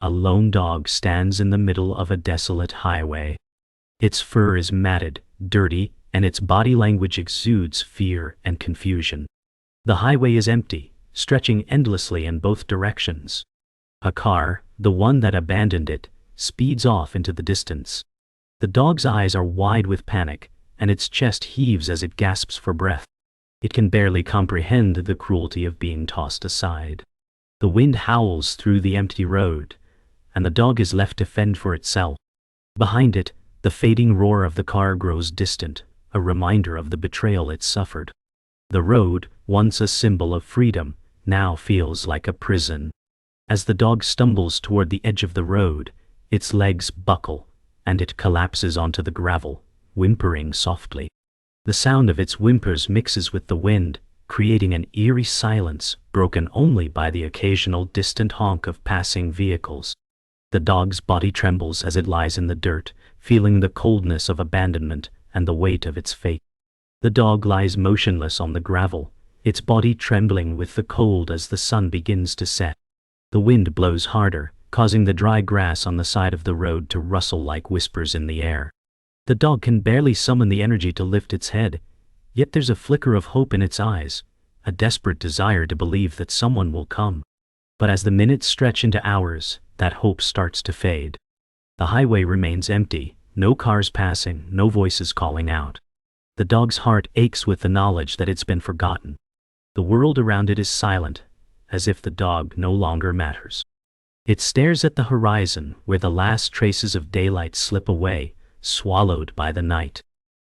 A lone dog stands in the middle of a desolate highway. Its fur is matted, dirty, and its body language exudes fear and confusion. The highway is empty, stretching endlessly in both directions. A car, the one that abandoned it, speeds off into the distance. The dog's eyes are wide with panic, and its chest heaves as it gasps for breath. It can barely comprehend the cruelty of being tossed aside. The wind howls through the empty road, and the dog is left to fend for itself. Behind it, the fading roar of the car grows distant, a reminder of the betrayal it suffered. The road, once a symbol of freedom, now feels like a prison. As the dog stumbles toward the edge of the road, its legs buckle, and it collapses onto the gravel, whimpering softly. The sound of its whimpers mixes with the wind, creating an eerie silence broken only by the occasional distant honk of passing vehicles. The dog's body trembles as it lies in the dirt, feeling the coldness of abandonment and the weight of its fate. The dog lies motionless on the gravel, its body trembling with the cold as the sun begins to set. The wind blows harder, causing the dry grass on the side of the road to rustle like whispers in the air. The dog can barely summon the energy to lift its head, yet there's a flicker of hope in its eyes, a desperate desire to believe that someone will come. But as the minutes stretch into hours, that hope starts to fade. The highway remains empty, no cars passing, no voices calling out. The dog's heart aches with the knowledge that it's been forgotten. The world around it is silent, as if the dog no longer matters. It stares at the horizon where the last traces of daylight slip away, swallowed by the night.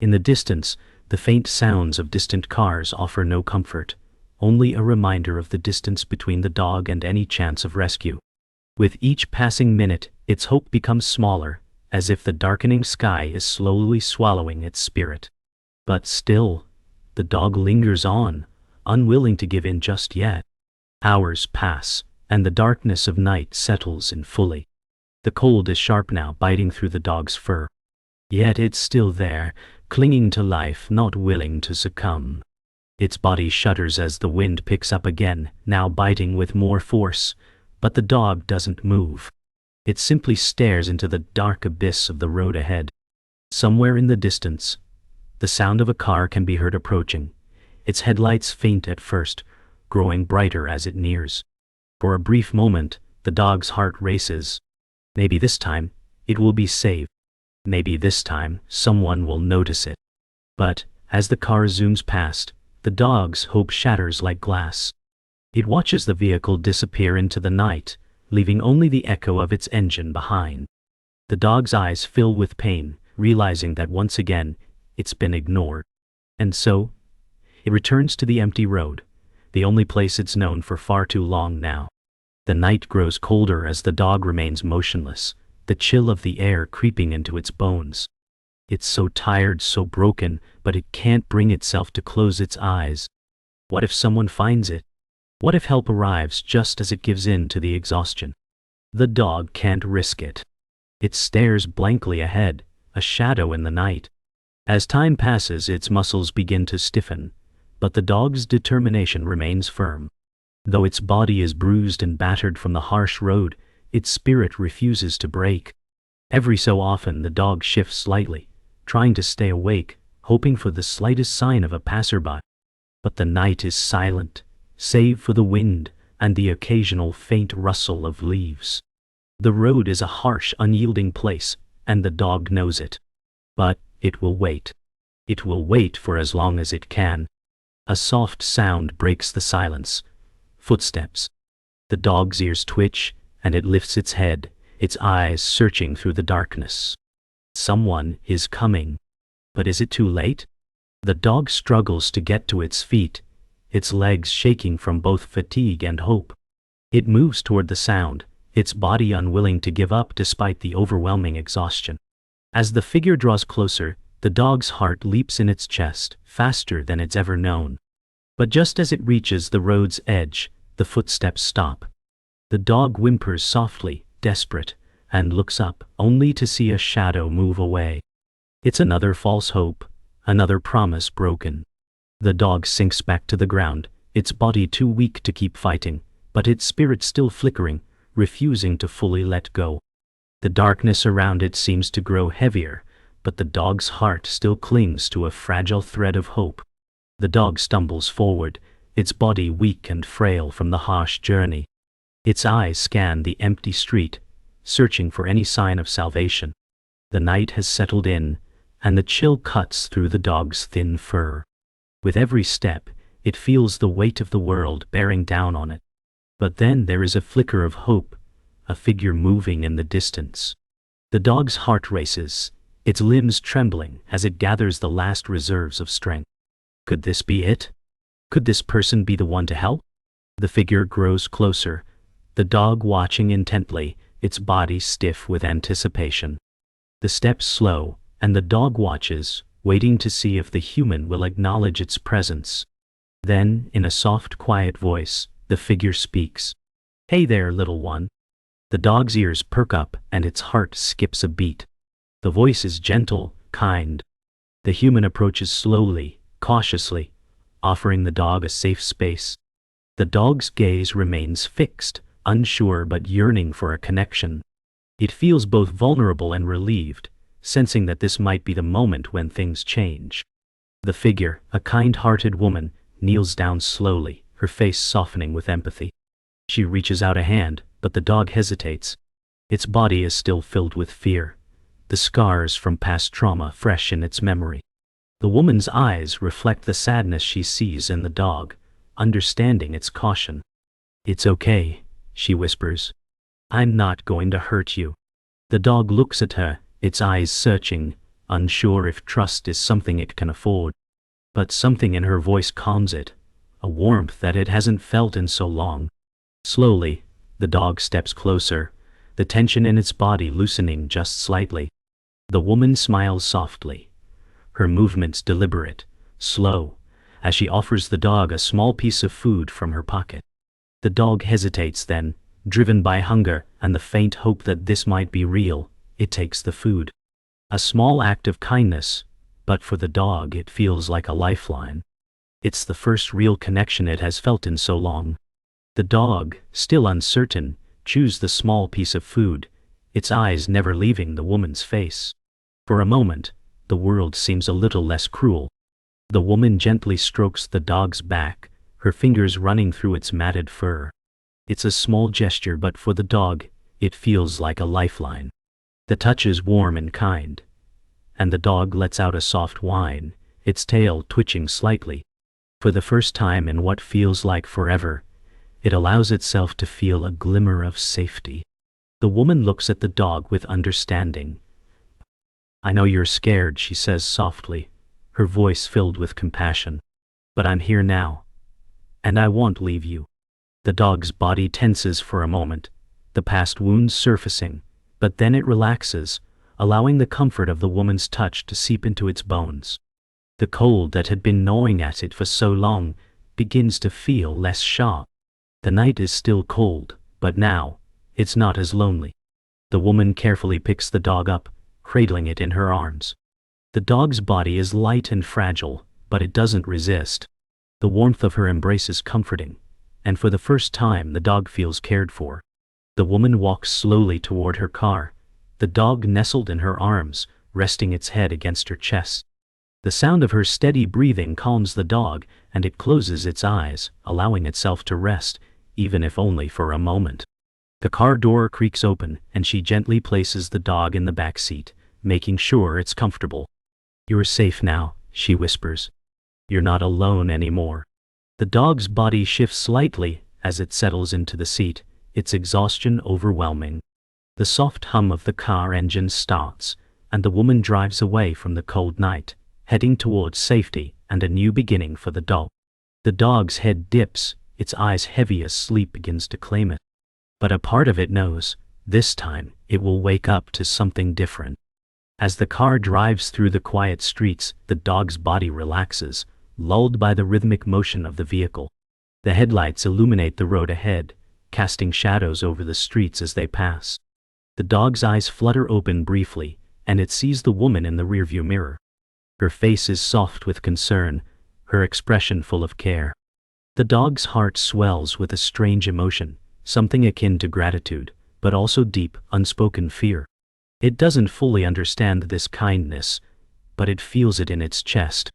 In the distance, the faint sounds of distant cars offer no comfort, only a reminder of the distance between the dog and any chance of rescue. With each passing minute, its hope becomes smaller, as if the darkening sky is slowly swallowing its spirit. But still, the dog lingers on, unwilling to give in just yet. Hours pass, and the darkness of night settles in fully. The cold is sharp now, biting through the dog's fur. Yet it's still there, clinging to life, not willing to succumb. Its body shudders as the wind picks up again, now biting with more force, but the dog doesn't move. It simply stares into the dark abyss of the road ahead. Somewhere in the distance, the sound of a car can be heard approaching, its headlights faint at first, growing brighter as it nears. For a brief moment, the dog's heart races. Maybe this time, it will be saved. Maybe this time, someone will notice it. But, as the car zooms past, the dog's hope shatters like glass. It watches the vehicle disappear into the night, leaving only the echo of its engine behind. The dog's eyes fill with pain, realizing that once again, it's been ignored. And so, it returns to the empty road, the only place it's known for far too long now. The night grows colder as the dog remains motionless, the chill of the air creeping into its bones. It's so tired, so broken, but it can't bring itself to close its eyes. What if someone finds it? What if help arrives just as it gives in to the exhaustion? The dog can't risk it. It stares blankly ahead, a shadow in the night. As time passes, its muscles begin to stiffen, but the dog's determination remains firm. Though its body is bruised and battered from the harsh road, its spirit refuses to break. Every so often the dog shifts slightly, trying to stay awake, hoping for the slightest sign of a passerby. But the night is silent, save for the wind and the occasional faint rustle of leaves. The road is a harsh, unyielding place, and the dog knows it. But it will wait. It will wait for as long as it can. A soft sound breaks the silence. Footsteps. The dog's ears twitch, and it lifts its head, its eyes searching through the darkness. Someone is coming. But is it too late? The dog struggles to get to its feet, its legs shaking from both fatigue and hope. It moves toward the sound, its body unwilling to give up despite the overwhelming exhaustion. As the figure draws closer, the dog's heart leaps in its chest, faster than it's ever known. But just as it reaches the road's edge, the footsteps stop. The dog whimpers softly, desperate, and looks up, only to see a shadow move away. It's another false hope, another promise broken. The dog sinks back to the ground, its body too weak to keep fighting, but its spirit still flickering, refusing to fully let go. The darkness around it seems to grow heavier, but the dog's heart still clings to a fragile thread of hope. The dog stumbles forward, its body weak and frail from the harsh journey. Its eyes scan the empty street, searching for any sign of salvation. The night has settled in, and the chill cuts through the dog's thin fur. With every step, it feels the weight of the world bearing down on it. But then there is a flicker of hope, a figure moving in the distance. The dog's heart races, its limbs trembling as it gathers the last reserves of strength. Could this be it? Could this person be the one to help? The figure grows closer, the dog watching intently, its body stiff with anticipation. The steps slow, and the dog watches, waiting to see if the human will acknowledge its presence. Then, in a soft, quiet voice, the figure speaks. "Hey there, little one." The dog's ears perk up and its heart skips a beat. The voice is gentle, kind. The human approaches slowly, cautiously, offering the dog a safe space. The dog's gaze remains fixed, unsure but yearning for a connection. It feels both vulnerable and relieved, sensing that this might be the moment when things change. The figure, a kind-hearted woman, kneels down slowly, her face softening with empathy. She reaches out a hand, but the dog hesitates. Its body is still filled with fear, the scars from past trauma fresh in its memory. The woman's eyes reflect the sadness she sees in the dog, understanding its caution. "It's okay," she whispers. "I'm not going to hurt you." The dog looks at her, its eyes searching, unsure if trust is something it can afford. But something in her voice calms it, a warmth that it hasn't felt in so long. Slowly, the dog steps closer, the tension in its body loosening just slightly. The woman smiles softly, her movements deliberate, slow, as she offers the dog a small piece of food from her pocket. The dog hesitates then, driven by hunger and the faint hope that this might be real. It takes the food. A small act of kindness, but for the dog it feels like a lifeline. It's the first real connection it has felt in so long. The dog, still uncertain, chews the small piece of food, its eyes never leaving the woman's face. For a moment, the world seems a little less cruel. The woman gently strokes the dog's back, her fingers running through its matted fur. It's a small gesture, but for the dog, it feels like a lifeline. The touch is warm and kind, and the dog lets out a soft whine, its tail twitching slightly. For the first time in what feels like forever, it allows itself to feel a glimmer of safety. The woman looks at the dog with understanding. "I know you're scared," she says softly, her voice filled with compassion. "But I'm here now, and I won't leave you." The dog's body tenses for a moment, the past wounds surfacing, but then it relaxes, allowing the comfort of the woman's touch to seep into its bones. The cold that had been gnawing at it for so long begins to feel less sharp. The night is still cold, but now, it's not as lonely. The woman carefully picks the dog up, cradling it in her arms. The dog's body is light and fragile, but it doesn't resist. The warmth of her embrace is comforting, and for the first time the dog feels cared for. The woman walks slowly toward her car, the dog nestled in her arms, resting its head against her chest. The sound of her steady breathing calms the dog, and it closes its eyes, allowing itself to rest, even if only for a moment. The car door creaks open, and she gently places the dog in the back seat, making sure it's comfortable. "You're safe now," she whispers. "You're not alone anymore." The dog's body shifts slightly as it settles into the seat, its exhaustion overwhelming. The soft hum of the car engine starts, and the woman drives away from the cold night, heading towards safety and a new beginning for the dog. The dog's head dips, its eyes heavy as sleep begins to claim it. But a part of it knows, this time, it will wake up to something different. As the car drives through the quiet streets, the dog's body relaxes, lulled by the rhythmic motion of the vehicle. The headlights illuminate the road ahead, casting shadows over the streets as they pass. The dog's eyes flutter open briefly, and it sees the woman in the rearview mirror. Her face is soft with concern, her expression full of care. The dog's heart swells with a strange emotion, something akin to gratitude, but also deep, unspoken fear. It doesn't fully understand this kindness, but it feels it in its chest.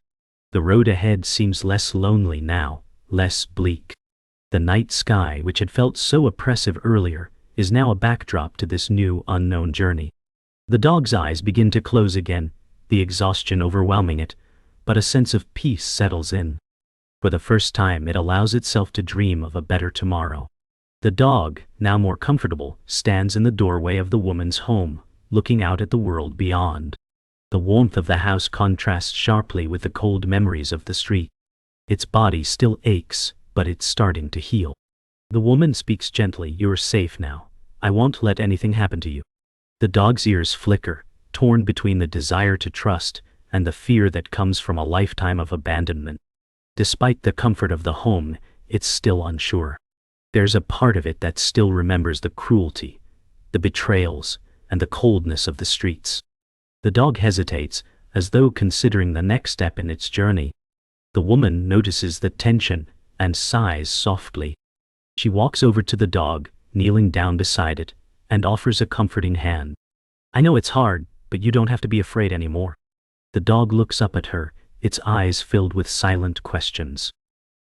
The road ahead seems less lonely now, less bleak. The night sky, which had felt so oppressive earlier, is now a backdrop to this new, unknown journey. The dog's eyes begin to close again, the exhaustion overwhelming it, but a sense of peace settles in. For the first time, it allows itself to dream of a better tomorrow. The dog, now more comfortable, stands in the doorway of the woman's home, looking out at the world beyond. The warmth of the house contrasts sharply with the cold memories of the street. Its body still aches, but it's starting to heal. The woman speaks gently, "You're safe now. I won't let anything happen to you." The dog's ears flicker, torn between the desire to trust and the fear that comes from a lifetime of abandonment. Despite the comfort of the home, it's still unsure. There's a part of it that still remembers the cruelty, the betrayals, and the coldness of the streets. The dog hesitates, as though considering the next step in its journey. The woman notices the tension and sighs softly. She walks over to the dog, kneeling down beside it, and offers a comforting hand. "I know it's hard, but you don't have to be afraid anymore." The dog looks up at her, its eyes filled with silent questions.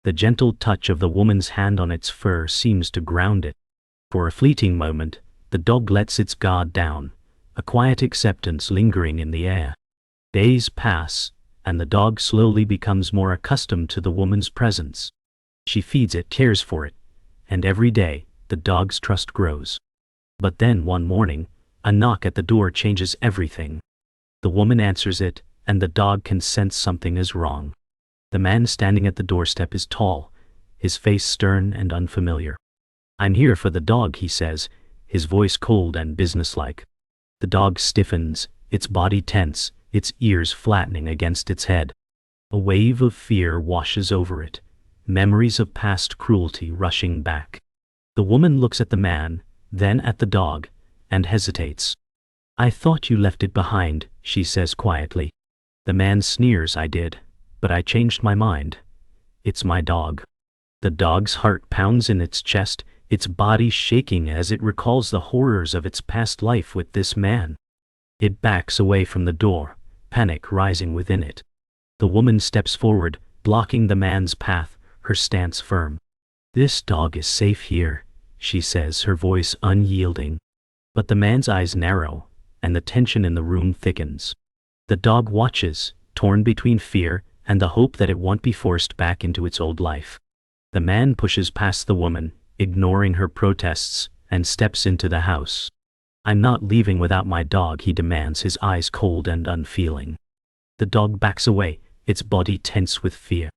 The gentle touch of the woman's hand on its fur seems to ground it. For a fleeting moment, the dog lets its guard down, a quiet acceptance lingering in the air. Days pass, and the dog slowly becomes more accustomed to the woman's presence. She feeds it, cares for it, and every day, the dog's trust grows. But then one morning, a knock at the door changes everything. The woman answers it, and the dog can sense something is wrong. The man standing at the doorstep is tall, his face stern and unfamiliar. "I'm here for the dog," he says, his voice cold and businesslike. The dog stiffens, its body tense, its ears flattening against its head. A wave of fear washes over it, memories of past cruelty rushing back. The woman looks at the man, then at the dog, and hesitates. "I thought you left it behind," she says quietly. The man sneers, "I did, but I changed my mind. It's my dog." The dog's heart pounds in its chest, its body shaking as it recalls the horrors of its past life with this man. It backs away from the door, panic rising within it. The woman steps forward, blocking the man's path, her stance firm. "This dog is safe here," she says, her voice unyielding. But the man's eyes narrow, and the tension in the room thickens. The dog watches, torn between fear and the hope that it won't be forced back into its old life. The man pushes past the woman, ignoring her protests, and steps into the house. "I'm not leaving without my dog," he demands, his eyes cold and unfeeling. The dog backs away, its body tense with fear.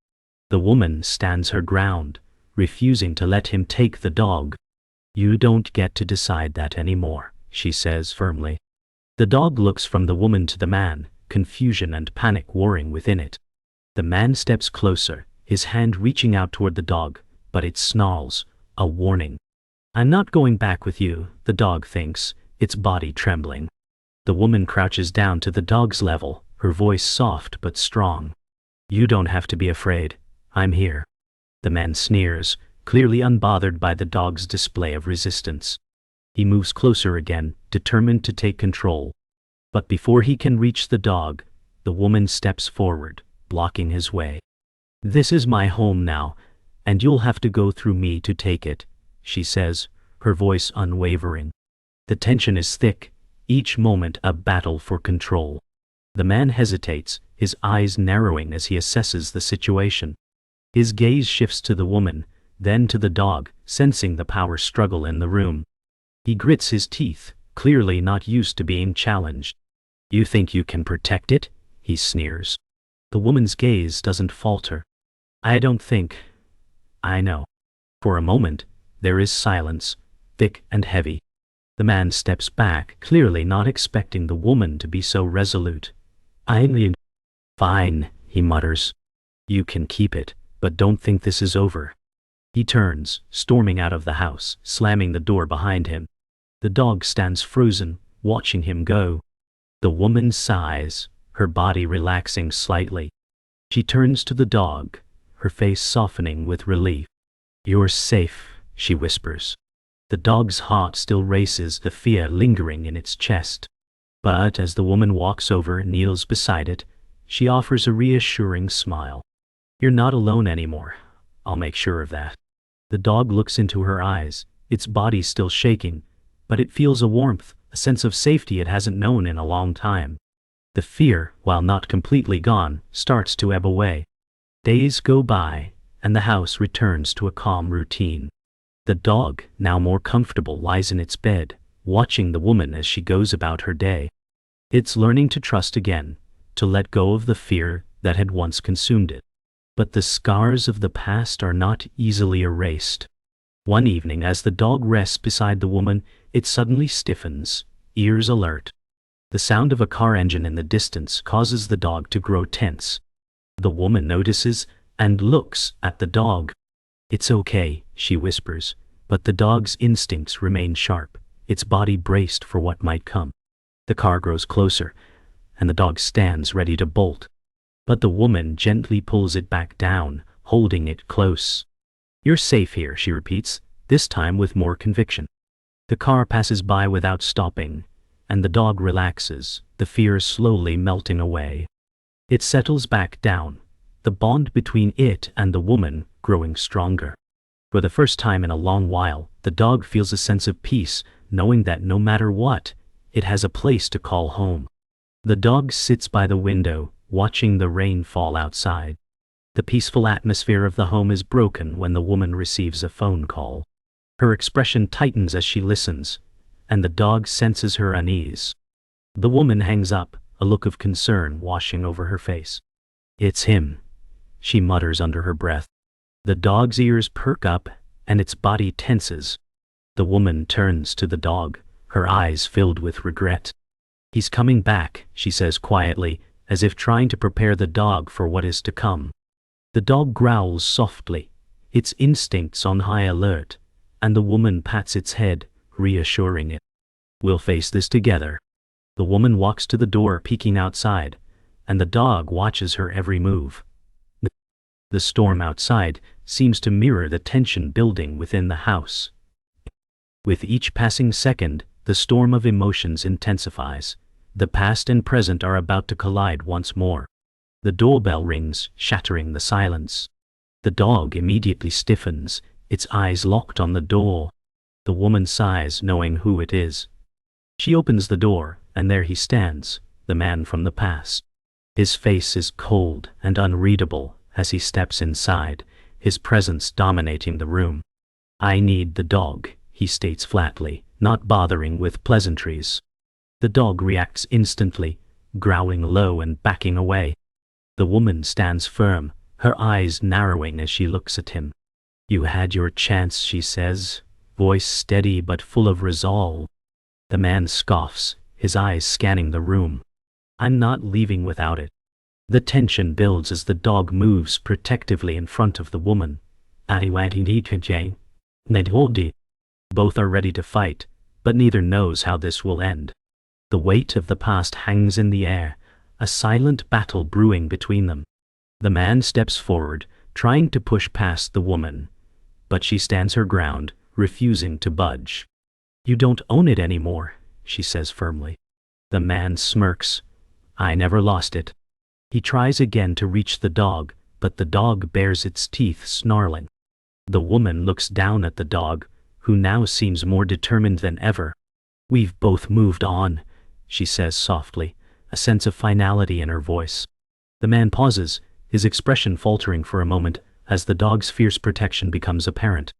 The woman stands her ground, refusing to let him take the dog. "You don't get to decide that anymore," she says firmly. The dog looks from the woman to the man, confusion and panic warring within it. The man steps closer, his hand reaching out toward the dog, but it snarls, a warning. "I'm not going back with you," the dog thinks, its body trembling. The woman crouches down to the dog's level, her voice soft but strong. "You don't have to be afraid. I'm here." The man sneers, clearly unbothered by the dog's display of resistance. He moves closer again, determined to take control. But before he can reach the dog, the woman steps forward, blocking his way. "This is my home now, and you'll have to go through me to take it," she says, her voice unwavering. The tension is thick, each moment a battle for control. The man hesitates, his eyes narrowing as he assesses the situation. His gaze shifts to the woman, then to the dog, sensing the power struggle in the room. He grits his teeth, clearly not used to being challenged. "You think you can protect it?" he sneers. The woman's gaze doesn't falter. "I don't think. I know." For a moment, there is silence, thick and heavy. The man steps back, clearly not expecting the woman to be so resolute. "Fine," he mutters. "You can keep it, but don't think this is over." He turns, storming out of the house, slamming the door behind him. The dog stands frozen, watching him go. The woman sighs, her body relaxing slightly. She turns to the dog, her face softening with relief. "You're safe," she whispers. The dog's heart still races, the fear lingering in its chest. But as the woman walks over and kneels beside it, she offers a reassuring smile. "You're not alone anymore. I'll make sure of that." The dog looks into her eyes, its body still shaking, but it feels a warmth, a sense of safety it hasn't known in a long time. The fear, while not completely gone, starts to ebb away. Days go by, and the house returns to a calm routine. The dog, now more comfortable, lies in its bed, watching the woman as she goes about her day. It's learning to trust again, to let go of the fear that had once consumed it. But the scars of the past are not easily erased. One evening, as the dog rests beside the woman, it suddenly stiffens, ears alert. The sound of a car engine in the distance causes the dog to grow tense. The woman notices and looks at the dog. "It's okay," she whispers, but the dog's instincts remain sharp, its body braced for what might come. The car grows closer, and the dog stands ready to bolt. But the woman gently pulls it back down, holding it close. "You're safe here," she repeats, this time with more conviction. The car passes by without stopping, and the dog relaxes, the fear slowly melting away. It settles back down, the bond between it and the woman growing stronger. For the first time in a long while, the dog feels a sense of peace, knowing that no matter what, it has a place to call home. The dog sits by the window, watching the rain fall outside. The peaceful atmosphere of the home is broken when the woman receives a phone call. Her expression tightens as she listens, and the dog senses her unease. The woman hangs up, a look of concern washing over her face. "It's him," she mutters under her breath. The dog's ears perk up, and its body tenses. The woman turns to the dog, her eyes filled with regret. "He's coming back," she says quietly, as if trying to prepare the dog for what is to come. The dog growls softly, its instincts on high alert, and the woman pats its head, reassuring it. "We'll face this together." The woman walks to the door, peeking outside, and the dog watches her every move. The storm outside seems to mirror the tension building within the house. With each passing second, the storm of emotions intensifies. The past and present are about to collide once more. The doorbell rings, shattering the silence. The dog immediately stiffens, its eyes locked on the door. The woman sighs, knowing who it is. She opens the door, and there he stands, the man from the past. His face is cold and unreadable as he steps inside, his presence dominating the room. "I need the dog," he states flatly, not bothering with pleasantries. The dog reacts instantly, growling low and backing away. The woman stands firm, her eyes narrowing as she looks at him. "You had your chance," she says, voice steady but full of resolve. The man scoffs, his eyes scanning the room. "I'm not leaving without it." The tension builds as the dog moves protectively in front of the woman. Both are ready to fight, but neither knows how this will end. The weight of the past hangs in the air, a silent battle brewing between them. The man steps forward, trying to push past the woman, but she stands her ground, refusing to budge. "You don't own it anymore," she says firmly. The man smirks. "I never lost it." He tries again to reach the dog, but the dog bares its teeth, snarling. The woman looks down at the dog, who now seems more determined than ever. "We've both moved on," she says softly, a sense of finality in her voice. The man pauses, his expression faltering for a moment as the dog's fierce protection becomes apparent.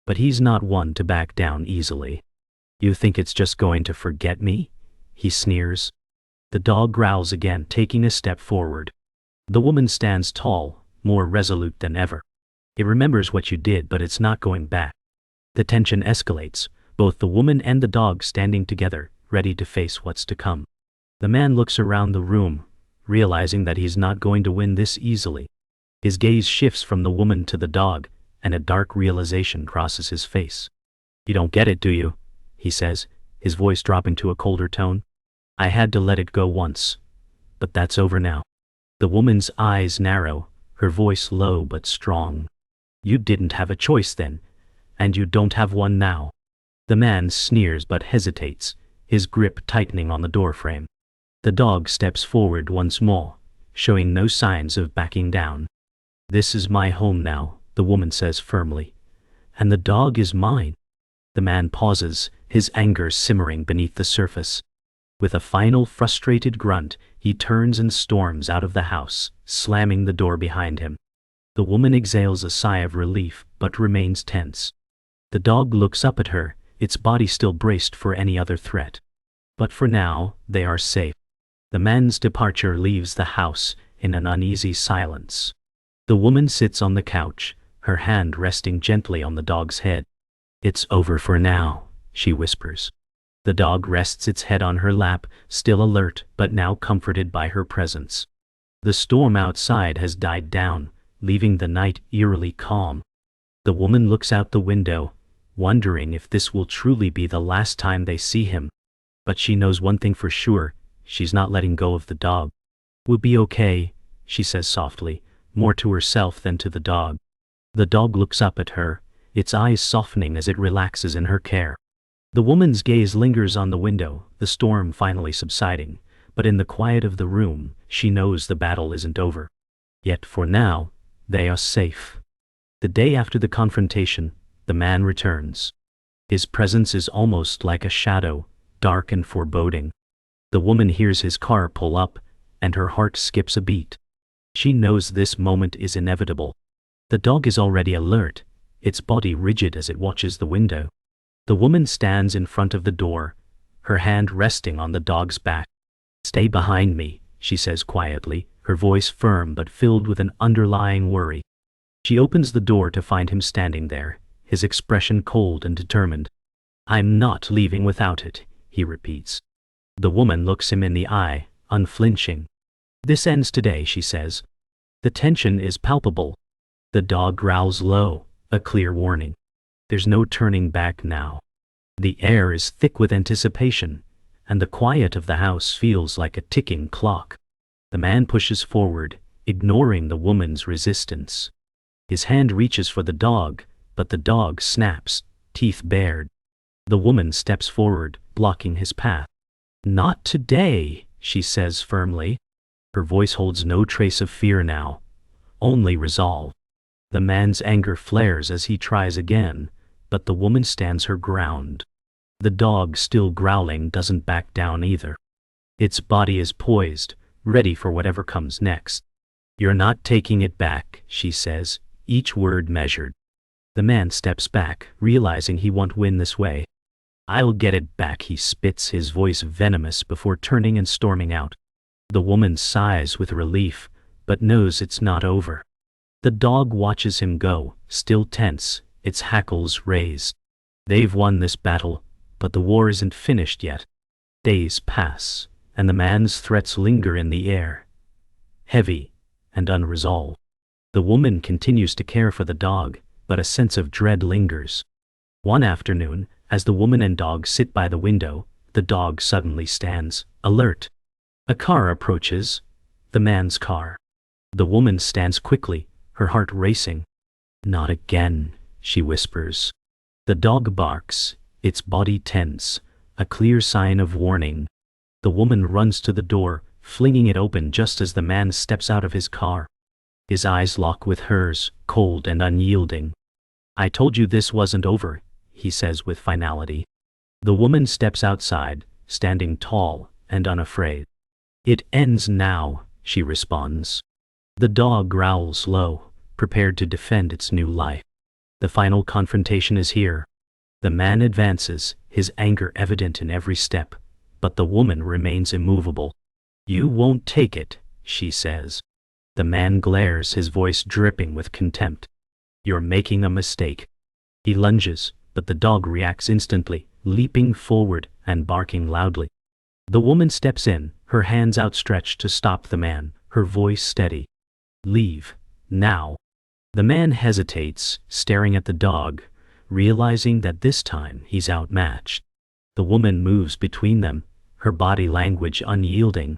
But he's not one to back down easily. "You think it's just going to forget me?" he sneers. The dog growls again, taking a step forward. The woman stands tall, more resolute than ever. "It remembers what you did, but it's not going back." The tension escalates, both the woman and the dog standing together, ready to face what's to come. The man looks around the room, realizing that he's not going to win this easily. His gaze shifts from the woman to the dog, and a dark realization crosses his face. "You don't get it, do you?" he says, his voice dropping to a colder tone. "I had to let it go once, but that's over now." The woman's eyes narrow, her voice low but strong. "You didn't have a choice then, and you don't have one now." The man sneers but hesitates, his grip tightening on the doorframe. The dog steps forward once more, showing no signs of backing down. "This is my home now," the woman says firmly. "And the dog is mine." The man pauses, his anger simmering beneath the surface. With a final frustrated grunt, he turns and storms out of the house, slamming the door behind him. The woman exhales a sigh of relief but remains tense. The dog looks up at her, its body still braced for any other threat. But for now, they are safe. The man's departure leaves the house in an uneasy silence. The woman sits on the couch, her hand resting gently on the dog's head. "It's over for now," she whispers. The dog rests its head on her lap, still alert but now comforted by her presence. The storm outside has died down, leaving the night eerily calm. The woman looks out the window, wondering if this will truly be the last time they see him. But she knows one thing for sure, she's not letting go of the dog. "We'll be okay," she says softly, more to herself than to the dog. The dog looks up at her, its eyes softening as it relaxes in her care. The woman's gaze lingers on the window, the storm finally subsiding, but in the quiet of the room, she knows the battle isn't over. Yet for now, they are safe. The day after the confrontation, the man returns. His presence is almost like a shadow, dark and foreboding. The woman hears his car pull up, and her heart skips a beat. She knows this moment is inevitable. The dog is already alert, its body rigid as it watches the window. The woman stands in front of the door, her hand resting on the dog's back. "Stay behind me," she says quietly, her voice firm but filled with an underlying worry. She opens the door to find him standing there, his expression cold and determined. "I'm not leaving without it," he repeats. The woman looks him in the eye, unflinching. "This ends today," she says. The tension is palpable. The dog growls low, a clear warning. There's no turning back now. The air is thick with anticipation, and the quiet of the house feels like a ticking clock. The man pushes forward, ignoring the woman's resistance. His hand reaches for the dog, but the dog snaps, teeth bared. The woman steps forward, blocking his path. "Not today," she says firmly. Her voice holds no trace of fear now, only resolve. The man's anger flares as he tries again, but the woman stands her ground. The dog, still growling, doesn't back down either. Its body is poised, ready for whatever comes next. "You're not taking it back," she says, each word measured. The man steps back, realizing he won't win this way. "I'll get it back," he spits, his voice venomous before turning and storming out. The woman sighs with relief, but knows it's not over. The dog watches him go, still tense, its hackles raised. They've won this battle, but the war isn't finished yet. Days pass, and the man's threats linger in the air, heavy and unresolved. The woman continues to care for the dog, but a sense of dread lingers. One afternoon, as the woman and dog sit by the window, the dog suddenly stands, alert. A car approaches, the man's car. The woman stands quickly, her heart racing. "Not again," she whispers. The dog barks, its body tense, a clear sign of warning. The woman runs to the door, flinging it open just as the man steps out of his car. His eyes lock with hers, cold and unyielding. "I told you this wasn't over," he says with finality. The woman steps outside, standing tall and unafraid. "It ends now," she responds. The dog growls low, prepared to defend its new life. The final confrontation is here. The man advances, his anger evident in every step, but the woman remains immovable. "You won't take it," she says. The man glares, his voice dripping with contempt. "You're making a mistake." He lunges, but the dog reacts instantly, leaping forward and barking loudly. The woman steps in, her hands outstretched to stop the man, her voice steady. "Leave, now." The man hesitates, staring at the dog, realizing that this time he's outmatched. The woman moves between them, her body language unyielding.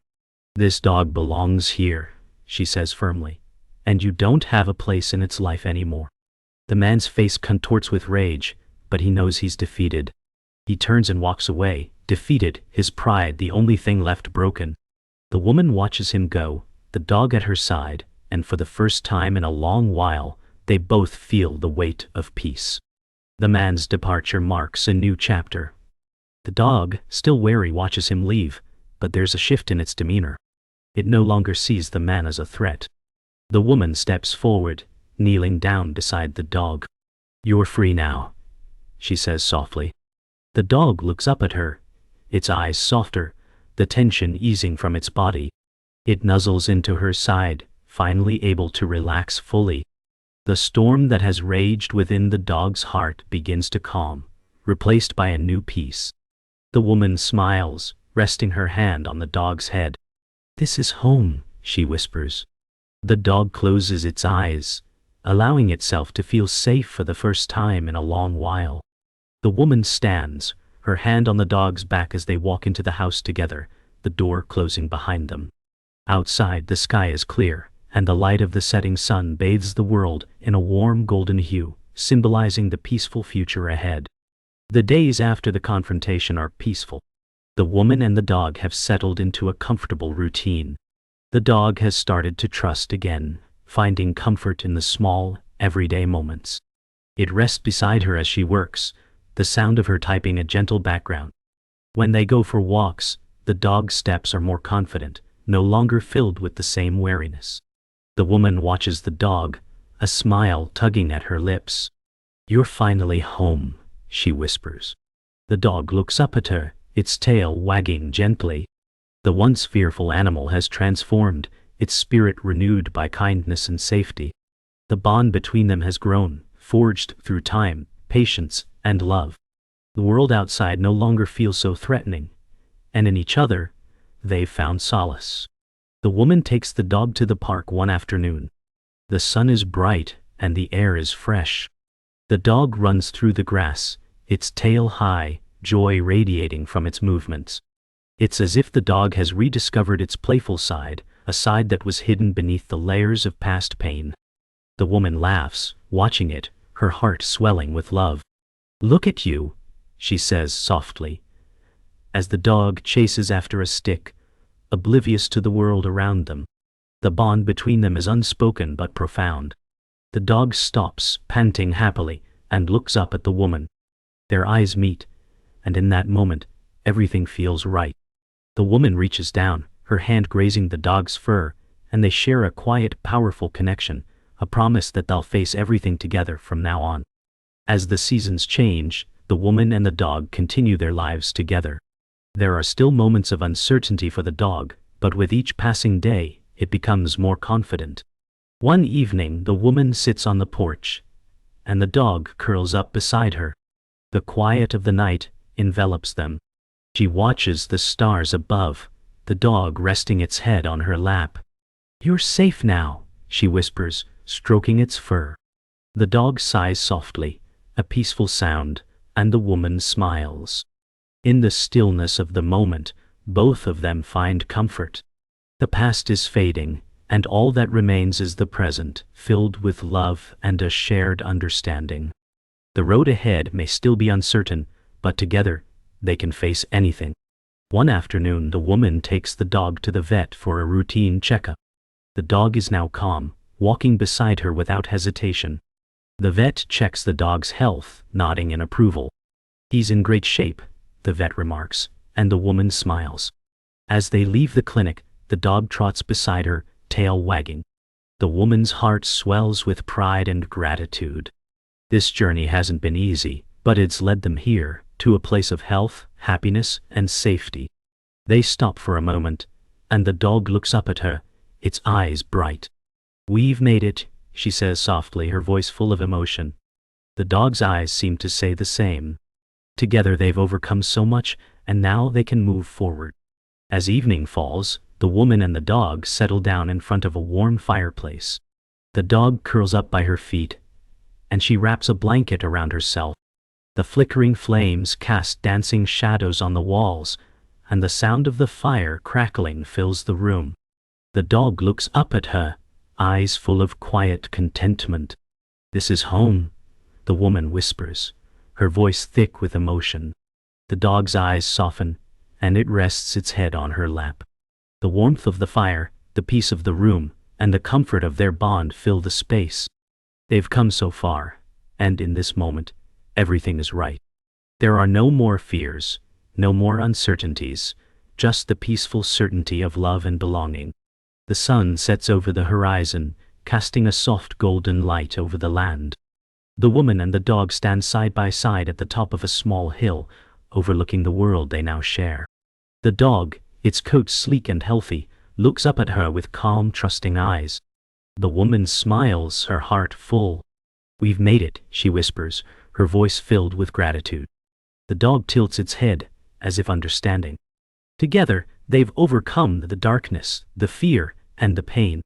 "This dog belongs here," she says firmly, "and you don't have a place in its life anymore." The man's face contorts with rage, but he knows he's defeated. He turns and walks away, defeated, his pride the only thing left broken. The woman watches him go, the dog at her side, and for the first time in a long while, they both feel the weight of peace. The man's departure marks a new chapter. The dog, still wary, watches him leave, but there's a shift in its demeanor. It no longer sees the man as a threat. The woman steps forward, kneeling down beside the dog. "You're free now," she says softly. The dog looks up at her, its eyes softer, the tension easing from its body. It nuzzles into her side, finally able to relax fully. The storm that has raged within the dog's heart begins to calm, replaced by a new peace. The woman smiles, resting her hand on the dog's head. "This is home," she whispers. The dog closes its eyes, allowing itself to feel safe for the first time in a long while. The woman stands, her hand on the dog's back as they walk into the house together, the door closing behind them. Outside, the sky is clear, and the light of the setting sun bathes the world in a warm golden hue, symbolizing the peaceful future ahead. The days after the confrontation are peaceful. The woman and the dog have settled into a comfortable routine. The dog has started to trust again, finding comfort in the small, everyday moments. It rests beside her as she works, the sound of her typing a gentle background. When they go for walks, the dog's steps are more confident, no longer filled with the same wariness. The woman watches the dog, a smile tugging at her lips. "You're finally home," she whispers. The dog looks up at her, its tail wagging gently. The once fearful animal has transformed, its spirit renewed by kindness and safety. The bond between them has grown, forged through time, patience, and love. The world outside no longer feels so threatening, and in each other, they've found solace. The woman takes the dog to the park one afternoon. The sun is bright, and the air is fresh. The dog runs through the grass, its tail high, joy radiating from its movements. It's as if the dog has rediscovered its playful side, a side that was hidden beneath the layers of past pain. The woman laughs, watching it, her heart swelling with love. "Look at you," she says softly, as the dog chases after a stick, oblivious to the world around them. The bond between them is unspoken but profound. The dog stops, panting happily, and looks up at the woman. Their eyes meet, and in that moment, everything feels right. The woman reaches down, her hand grazing the dog's fur, and they share a quiet, powerful connection, a promise that they'll face everything together from now on. As the seasons change, the woman and the dog continue their lives together. There are still moments of uncertainty for the dog, but with each passing day, it becomes more confident. One evening, the woman sits on the porch, and the dog curls up beside her. The quiet of the night envelops them. She watches the stars above, the dog resting its head on her lap. "You're safe now," she whispers, stroking its fur. The dog sighs softly, a peaceful sound, and the woman smiles. In the stillness of the moment, both of them find comfort. The past is fading, and all that remains is the present, filled with love and a shared understanding. The road ahead may still be uncertain, but together, they can face anything. One afternoon, the woman takes the dog to the vet for a routine checkup. The dog is now calm, walking beside her without hesitation. The vet checks the dog's health, nodding in approval. "He's in great shape," the vet remarks, and the woman smiles. As they leave the clinic, the dog trots beside her, tail wagging. The woman's heart swells with pride and gratitude. This journey hasn't been easy, but it's led them here, to a place of health, happiness, and safety. They stop for a moment, and the dog looks up at her, its eyes bright. "We've made it," she says softly, her voice full of emotion. The dog's eyes seem to say the same. Together they've overcome so much, and now they can move forward. As evening falls, the woman and the dog settle down in front of a warm fireplace. The dog curls up by her feet, and she wraps a blanket around herself. The flickering flames cast dancing shadows on the walls, and the sound of the fire crackling fills the room. The dog looks up at her, eyes full of quiet contentment. "This is home," the woman whispers, her voice thick with emotion. The dog's eyes soften, and it rests its head on her lap. The warmth of the fire, the peace of the room, and the comfort of their bond fill the space. They've come so far, and in this moment, everything is right. There are no more fears, no more uncertainties, just the peaceful certainty of love and belonging. The sun sets over the horizon, casting a soft golden light over the land. The woman and the dog stand side by side at the top of a small hill, overlooking the world they now share. The dog, its coat sleek and healthy, looks up at her with calm, trusting eyes. The woman smiles, her heart full. "We've made it," she whispers, her voice filled with gratitude. The dog tilts its head, as if understanding. Together, they've overcome the darkness, the fear, and the pain.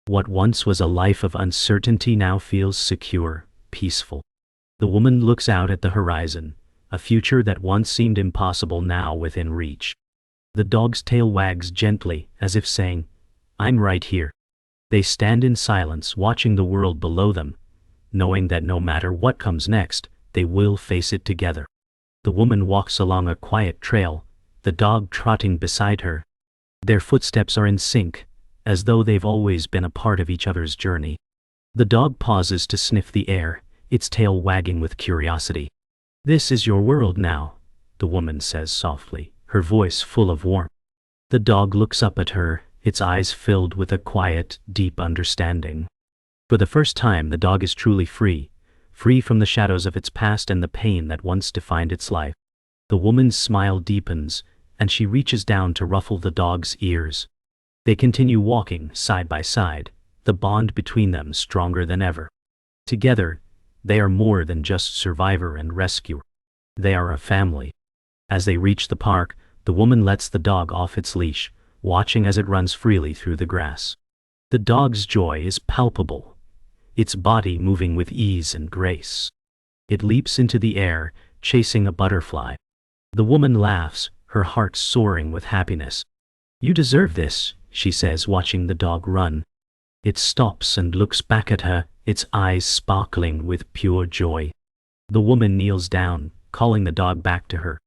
What once was a life of uncertainty now feels secure, peaceful. The woman looks out at the horizon, a future that once seemed impossible now within reach. The dog's tail wags gently, as if saying, "I'm right here." They stand in silence, watching the world below them, knowing that no matter what comes next, they will face it together. The woman walks along a quiet trail, the dog trotting beside her. Their footsteps are in sync, as though they've always been a part of each other's journey. The dog pauses to sniff the air, its tail wagging with curiosity. "This is your world now," the woman says softly, her voice full of warmth. The dog looks up at her, its eyes filled with a quiet, deep understanding. For the first time, the dog is truly free, free from the shadows of its past and the pain that once defined its life. The woman's smile deepens, and she reaches down to ruffle the dog's ears. They continue walking side by side, the bond between them stronger than ever. Together, they are more than just survivor and rescuer. They are a family. As they reach the park, the woman lets the dog off its leash, watching as it runs freely through the grass. The dog's joy is palpable, its body moving with ease and grace. It leaps into the air, chasing a butterfly. The woman laughs, her heart soaring with happiness. "You deserve this," she says, watching the dog run. It stops and looks back at her, its eyes sparkling with pure joy. The woman kneels down, calling the dog back to her.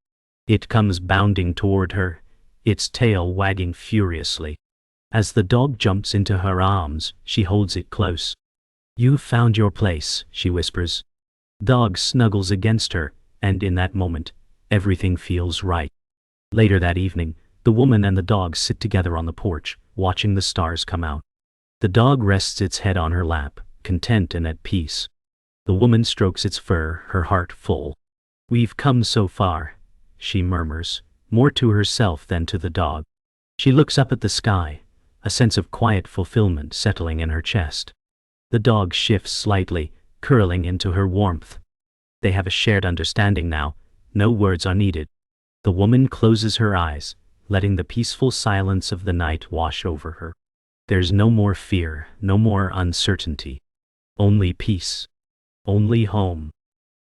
It comes bounding toward her, its tail wagging furiously. As the dog jumps into her arms, she holds it close. "You've found your place," she whispers. Dog snuggles against her, and in that moment, everything feels right. Later that evening, the woman and the dog sit together on the porch, watching the stars come out. The dog rests its head on her lap, content and at peace. The woman strokes its fur, her heart full. "We've come so far," she murmurs, more to herself than to the dog. She looks up at the sky, a sense of quiet fulfillment settling in her chest. The dog shifts slightly, curling into her warmth. They have a shared understanding now, no words are needed. The woman closes her eyes, letting the peaceful silence of the night wash over her. There's no more fear, no more uncertainty. Only peace. Only home.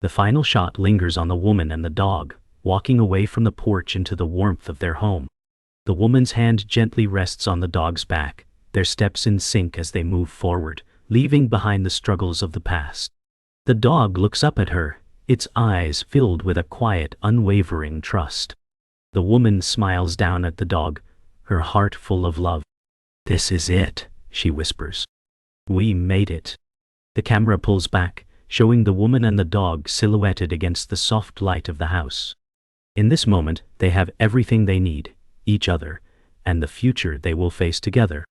The final shot lingers on the woman and the dog, walking away from the porch into the warmth of their home. The woman's hand gently rests on the dog's back, their steps in sync as they move forward, leaving behind the struggles of the past. The dog looks up at her, its eyes filled with a quiet, unwavering trust. The woman smiles down at the dog, her heart full of love. "This is it," she whispers. "We made it." The camera pulls back, showing the woman and the dog silhouetted against the soft light of the house. In this moment, they have everything they need, each other, and the future they will face together.